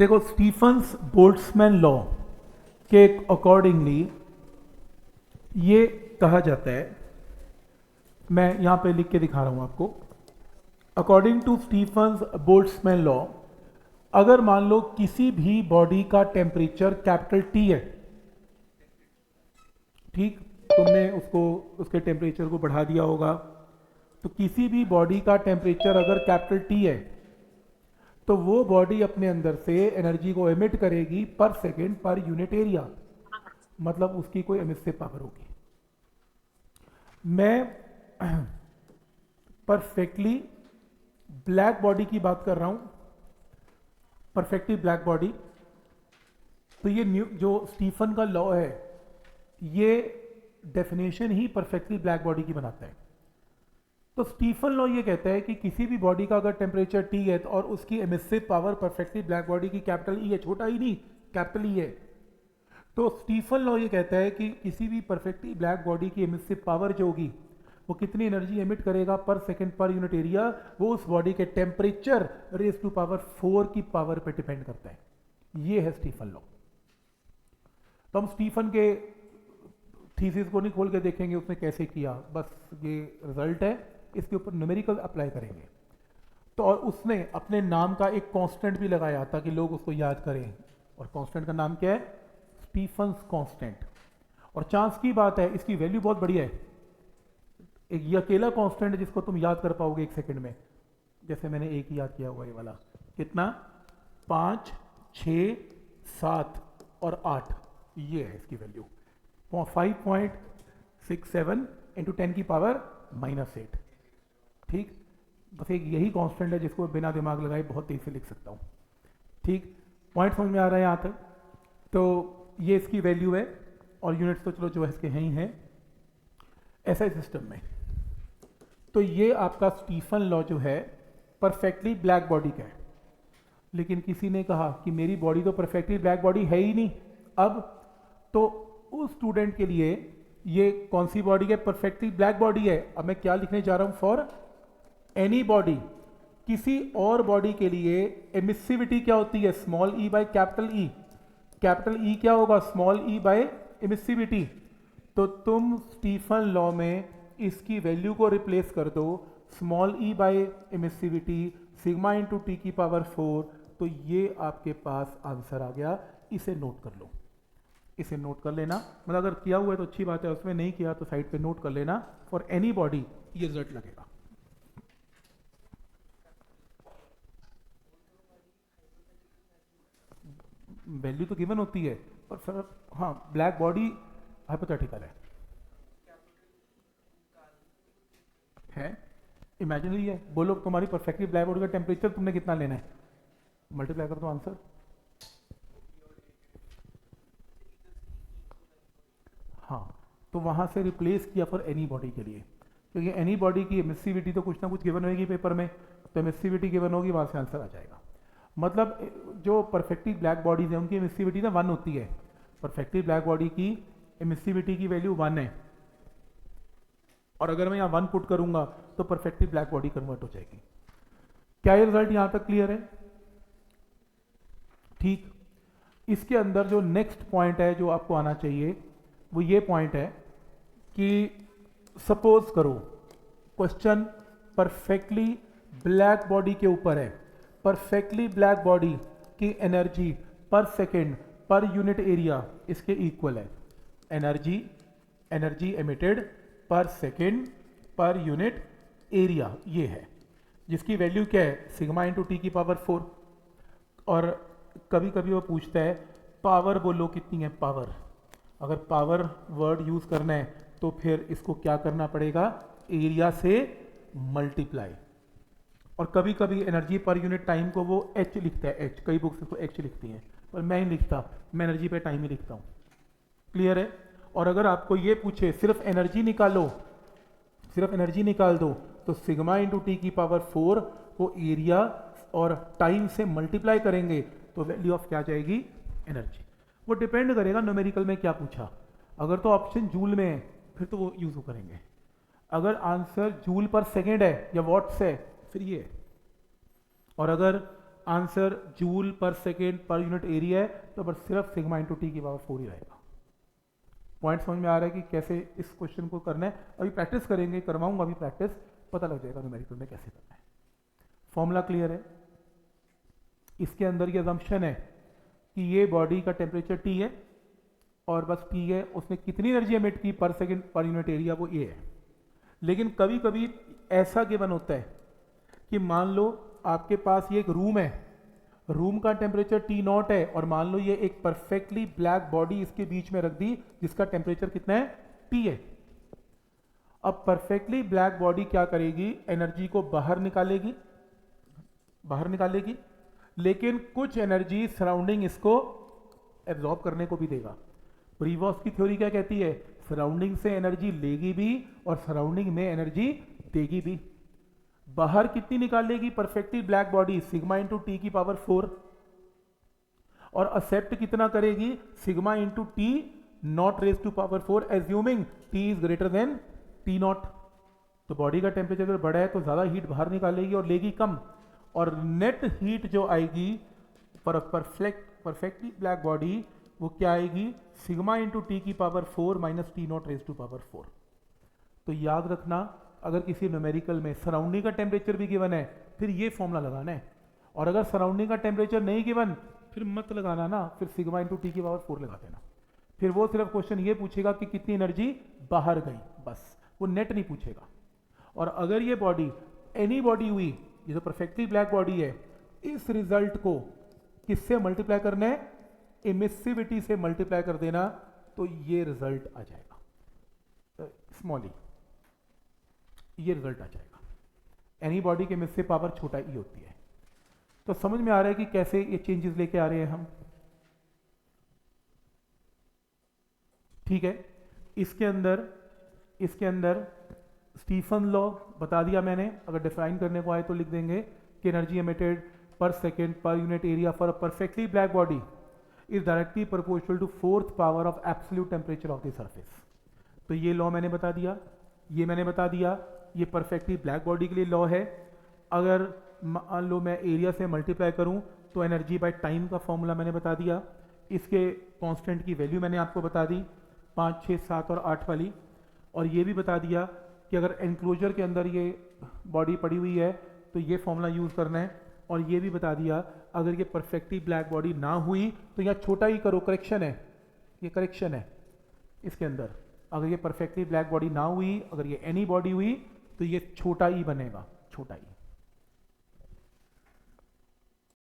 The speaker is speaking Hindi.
देखो, स्टीफन्स बोल्ट्जमैन लॉ के अकॉर्डिंगली ये कहा जाता है, मैं यहाँ पे लिख के दिखा रहा हूँ आपको। According to Stefan's Boltzmann law, अगर मान लो किसी भी बॉडी का टेम्परेचर कैपिटल टी है, ठीक, तुमने उसको उसके टेम्परेचर को बढ़ा दिया होगा, तो किसी भी बॉडी का टेम्परेचर अगर कैपिटल टी है तो वो बॉडी अपने अंदर से एनर्जी को एमिट करेगी पर सेकेंड पर यूनिट एरिया, मतलब उसकी कोई एमिसिव पावर होगी। मैं परफेक्टली ब्लैक बॉडी की बात कर रहा हूं, परफेक्टली ब्लैक बॉडी। तो ये न्यू जो स्टीफन का लॉ है, ये डेफिनेशन ही परफेक्टली ब्लैक बॉडी की बनाता है। तो स्टीफन लॉ ये कहता है कि किसी भी बॉडी का अगर टेम्परेचर टी है और उसकी emissive power perfectly black body की कैपिटल ई है, छोटा ई नहीं, कैपिटल ई है, तो स्टीफन लॉ ये कहता है कि किसी भी परफेक्टली ब्लैक बॉडी की एमिसिव पावर जो होगी वो कितनी एनर्जी एमिट करेगा पर सेकंड पर यूनिट एरिया, वो उस बॉडी के टेम्परेचर रेज टू पावर 4 की पावर पे डिपेंड करता है। ये है स्टीफन लॉ। तो हम स्टीफन के थीसिस को नहीं खोल के देखेंगे उसने कैसे किया, बस ये रिजल्ट है, इसके ऊपर न्यूमेरिकल अप्लाई करेंगे। तो और उसने अपने नाम का एक कांस्टेंट भी लगाया ताकि लोग उसको याद करें, और कांस्टेंट का नाम क्या है? Stephen's constant. और चांस की बात है, इसकी वैल्यू बहुत बढ़िया है। एक ये अकेला कांस्टेंट है जिसको तुम याद कर पाओगे एक सेकंड में, जैसे मैंने एक ही याद किया हुआ ये वाला, कितना? 5, 6, 7 और 8, ये है इसकी वैल्यू 5.67 इंटू 10 की पावर -8। ठीक, बस एक यही कांस्टेंट है जिसको बिना दिमाग लगाए बहुत तेज से लिख सकता हूँ। ठीक, पॉइंट समझ में आ रहा है यहाँ तक? तो ये इसकी वैल्यू है, और यूनिट्स तो चलो जो है इसके हैं ही हैं एसआई सिस्टम में। तो ये आपका स्टीफन लॉ जो है परफेक्टली ब्लैक बॉडी का है। लेकिन किसी ने कहा कि मेरी बॉडी तो परफेक्टली ब्लैक बॉडी है ही नहीं, अब तो उस स्टूडेंट के लिए ये कौन सी बॉडी है? परफेक्टली ब्लैक बॉडी है। अब मैं क्या लिखने जा रहा हूं? फॉर एनी बॉडी, किसी और बॉडी के लिए एमिसिविटी क्या होती है? Small E by capital E. Capital E क्या होगा? स्मॉल ई बाय एमिसिविटी। तो तुम स्टीफन लॉ में इसकी वैल्यू को रिप्लेस कर दो, स्मॉल ई bye emissivity sigma into T की पावर 4, तो ये आपके पास आंसर आ गया। इसे नोट कर लो, इसे नोट कर लेना, मतलब अगर किया हुआ है तो अच्छी बात है, उसमें नहीं किया तो साइड पे नोट कर लेना। फॉर एनी बॉडी ये रिजल्ट लगेगा। वैल्यू तो गिवन होती है, पर फिर हाँ, ब्लैक बॉडी हाइपोथेटिकल है इमेजिनरी है। बोलो तुम्हारी परफेक्टली ब्लैक बॉडी का टेम्परेचर तुमने कितना लेना है, मल्टीप्लाई कर दो आंसर। हाँ, तो वहां से रिप्लेस किया फॉर एनी बॉडी के लिए, क्योंकि एनी बॉडी की एमिसिविटी तो कुछ ना कुछ गिवन होगी पेपर में, तो एमिसिविटी गिवन होगी, वहां से आंसर आ जाएगा। मतलब जो परफेक्टली ब्लैक बॉडीज है उनकी एमिसिविटी ना 1 होती है। परफेक्टली ब्लैक बॉडी की एमिसिविटी की वैल्यू 1 है, और अगर मैं यहाँ 1 पुट करूंगा तो परफेक्टली ब्लैक बॉडी कन्वर्ट हो जाएगी। क्या ये रिजल्ट यहां तक क्लियर है? ठीक, इसके अंदर जो नेक्स्ट पॉइंट है जो आपको आना चाहिए वो ये पॉइंट है कि सपोज करो क्वेश्चन परफेक्टली ब्लैक बॉडी के ऊपर है। परफेक्टली ब्लैक बॉडी की एनर्जी पर सेकेंड पर यूनिट एरिया इसके इक्वल है। Energy emitted per second per unit area ये है, जिसकी वैल्यू क्या है? सिग्मा इंटू टी की पावर 4। और कभी कभी वो पूछता है पावर बोलो कितनी है पावर। अगर पावर वर्ड यूज करना है तो फिर इसको क्या करना पड़ेगा? एरिया से मल्टीप्लाई। और कभी कभी एनर्जी पर यूनिट टाइम को वो एच लिखता है, एच, कई बुक्स इसको एच लिखती हैं, पर मैं नहीं लिखता, मैं एनर्जी पे टाइम ही लिखता हूँ। क्लियर है? और अगर आपको ये पूछे सिर्फ एनर्जी निकालो, सिर्फ एनर्जी निकाल दो, तो सिग्मा इंटू टी की पावर 4 को एरिया और टाइम से मल्टीप्लाई करेंगे तो वैल्यू ऑफ क्या जाएगी? एनर्जी। वो डिपेंड करेगा न्यूमेरिकल में क्या पूछा। अगर तो ऑप्शन जूल में है फिर तो वो यूज करेंगे, अगर आंसर जूल पर सेकेंड है या वॉट्स है फिर ये है। और अगर आंसर जूल पर सेकेंड पर यूनिट एरिया है, तो बस सिर्फ सिग्मा इंटू टी की पावर 4 ही रहेगा। पॉइंट समझ में आ रहा है कि कैसे इस क्वेश्चन को करना है। अभी प्रैक्टिस करेंगे, करवाऊंगा अभी प्रैक्टिस, पता लग जाएगा न्यूमेरिकल में कैसे करना है। फॉर्मूला क्लियर है। इसके अंदर ये अजम्पशन है कि ये बॉडी का टेम्परेचर टी है और बस टी है, उसने कितनी एनर्जी एमिट की पर सेकेंड पर यूनिट एरिया वो ए है। लेकिन कभी कभी ऐसा गिवन होता है कि मान लो आपके पास ये एक रूम है, रूम का टेम्परेचर टी नॉट है, और मान लो ये एक परफेक्टली ब्लैक बॉडी इसके बीच में रख दी जिसका टेम्परेचर कितना है, टी है। अब परफेक्टली ब्लैक बॉडी क्या करेगी, एनर्जी को बाहर निकालेगी, लेकिन कुछ एनर्जी सराउंडिंग इसको एब्जॉर्ब करने को भी देगा। प्रीवॉस की थ्योरी क्या कहती है, सराउंडिंग से एनर्जी लेगी भी और सराउंडिंग में एनर्जी देगी भी। बाहर कितनी निकालेगी perfectly black body, sigma into T की पावर 4, और एक्सेप्ट कितना करेगी, sigma into T not raise to power 4, assuming T is greater than T not. तो बॉडी का टेम्परेचर अगर बड़ा है तो ज्यादा हीट बाहर निकालेगी और लेगी कम, और नेट हीट जो आएगी फॉर परफेक्टली ब्लैक बॉडी वो क्या आएगी, सिग्मा इंटू टी की power 4 minus T not raise to power 4। तो याद रखना, अगर किसी न्यूमेरिकल में सराउंडिंग का टेम्परेचर भी गिवन है फिर ये फॉर्मूला लगाना है, और अगर सराउंडिंग का टेम्परेचर नहीं गिवन फिर मत लगाना ना, फिर सिग्मा इंटू टी की पावर 4 लगा देना। फिर वो सिर्फ क्वेश्चन ये पूछेगा कि कितनी एनर्जी बाहर गई, बस वो नेट नहीं पूछेगा। और अगर ये बॉडी एनी बॉडी हुई, ये तो परफेक्टली ब्लैक बॉडी है, इस रिजल्ट को किससे मल्टीप्लाई करना है, एमिसिविटी से मल्टीप्लाई कर देना, तो ये रिजल्ट आ जाएगा स्मॉल ई, ये रिजल्ट आ जाएगा। एनी बॉडी के एमिसिव पावर छोटा ई होती है। तो समझ में आ रहा है कि कैसे ये चेंजेस लेके आ रहे हैं हम, ठीक है। इसके अंदर स्टीफन लॉ बता दिया मैंने, अगर डिफाइन करने को आए तो लिख देंगे कि energy emitted per second per unit area for a perfectly black body is directly proportional to 4th power of absolute temperature of the surface. तो ये लॉ मैंने बता दिया, ये परफेक्टली ब्लैक बॉडी के लिए लॉ है। अगर मान लो मैं एरिया से मल्टीप्लाई करूं तो एनर्जी बाय टाइम का फॉर्मूला मैंने बता दिया, इसके कांस्टेंट की वैल्यू मैंने आपको बता दी 5, 6, 7 और 8 वाली, और ये भी बता दिया कि अगर एनक्लोजर के अंदर ये बॉडी पड़ी हुई है तो ये फॉर्मूला यूज़ करना है, और ये भी बता दिया अगर ये परफेक्टली ब्लैक बॉडी ना हुई तो यहाँ छोटा ही करो, करेक्शन है, ये करेक्शन है इसके अंदर। अगर ये परफेक्टली ब्लैक बॉडी ना हुई, अगर ये एनी बॉडी हुई तो ये छोटा ही बनेगा, छोटा ही।